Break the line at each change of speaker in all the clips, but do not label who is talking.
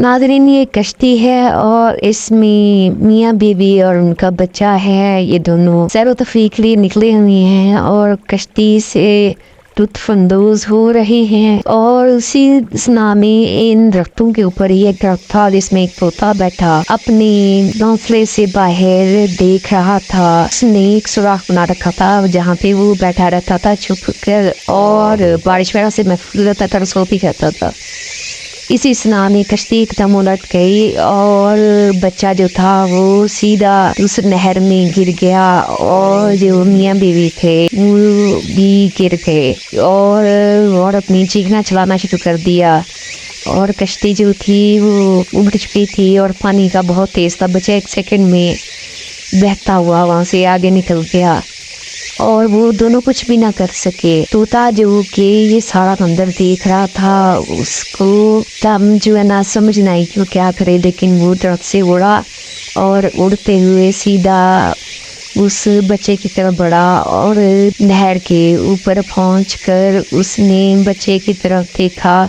नाज़रीन, ये कश्ती है और इसमें मियाँ बीवी और उनका बच्चा है। ये दोनों सैरो तफरीह के लिए निकले हुए हैं और कश्ती से लुत्फ़ अंदोज़ हो रहे हैं। और उसी स्ना में इन दरख्तों के ऊपर ही एक दरख्त था जिसमें एक तोता बैठा अपने घोंसले से बाहर देख रहा था। उसने एक सुराख बना रखा था जहाँ पे वो बैठा रहता था छुप कर और बारिश वगैरह से महफूज रहता था, रसोई करता था। इसी स्ना में कश्ती एकदम उलट गई और बच्चा जो था वो सीधा उस नहर में गिर गया और जो मियाँ बीवी थे वो भी गिर गए और अपनी चीखना चलाना शुरू कर दिया। और कश्ती जो थी वो उलट चुकी थी और पानी का बहुत तेज था। बच्चा 1 सेकंड में बहता हुआ वहाँ से आगे निकल गया और वो दोनों कुछ भी ना कर सके। तोता जो कि ये सारा मंदिर देख रहा था, उसको तब जो है ना समझ नहीं कि वो क्या करे, लेकिन वो दरख्त से उड़ा और उड़ते हुए सीधा उस बच्चे की तरफ बढ़ा और नहर के ऊपर पहुंचकर उसने बच्चे की तरफ देखा,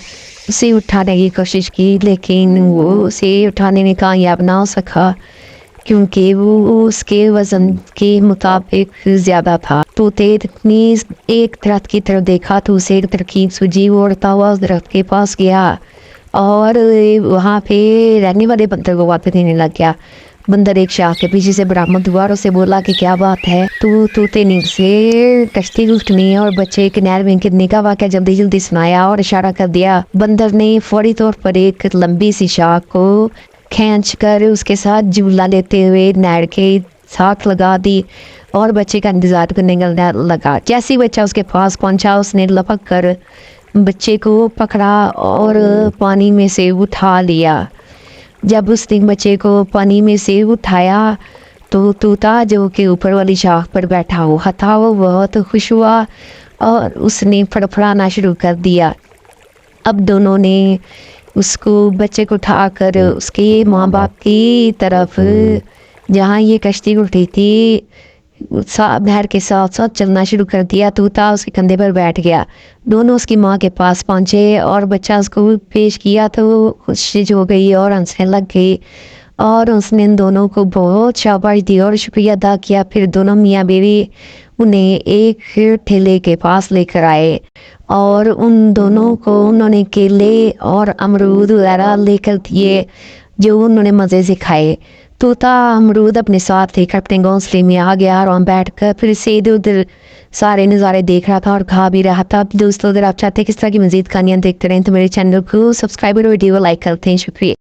उसे उठाने की कोशिश की, लेकिन वो उसे उठाने में कामयाब ना हो सका क्योंकि वो उसके वजन के मुताबिक ज़्यादा था। तोते ने एक दरख्त की तरफ देखा तो उसे एक तरकीब सूझी। वो उड़ता हुआ उस दरख्त के पास गया और वहाँ पे रहने वाले बंदर को बातें देने लग गया। बंदर एक शाख के पीछे से बरामद हुआ और उसे बोला कि क्या बात है। तो तोते ने उसे कश्ती उठने और बच्चे के नहर में गिरने का वाक़या जल्दी जल्दी सुनाया और इशारा कर दिया। बंदर ने फौरी तौर पर एक लंबी सी शाख को खींच कर उसके साथ झूला लेते हुए नहर के साथ लगा दी और बच्चे का इंतजार करने लगा। जैसे ही बच्चा उसके पास पहुंचा उसने लपक कर बच्चे को पकड़ा और पानी में से उठा लिया। जब उसने बच्चे को पानी में से उठाया तो तोता जो कि ऊपर वाली शाख पर बैठा हुआ था वो बहुत खुश हुआ और उसने फड़फड़ाना शुरू कर दिया। अब दोनों ने उसको बच्चे को उठाकर उसके माँ बाप की तरफ जहाँ ये कश्ती उठी थी नहर के साथ साथ चलना शुरू कर दिया। तोता उसके कंधे पर बैठ गया। दोनों उसकी माँ के पास पहुँचे और बच्चा उसको पेश किया तो खुश हो गई और हंसने लग गई और उसने इन दोनों को बहुत शाबाश दी और शुक्रिया अदा किया। फिर दोनों मियाँ बीवी उन्हें एक ठेले के पास लेकर आए और उन दोनों को उन्होंने केले और अमरूद वगैरह लेकर दिए जो उन्होंने मज़े से खाए। तोता अमरूद अपने साथ लेकर अपने घोंसले में आ गया और बैठ कर फिर से इधर उधर सारे नज़ारे देख रहा था और खा भी रहा था। दोस्तों, अगर आप चाहते हैं किस तरह की मज़ीद कहानियाँ देखते रहें तो मेरे चैनल को सब्सक्राइब और वीडियो लाइक करते हैं। शुक्रिया।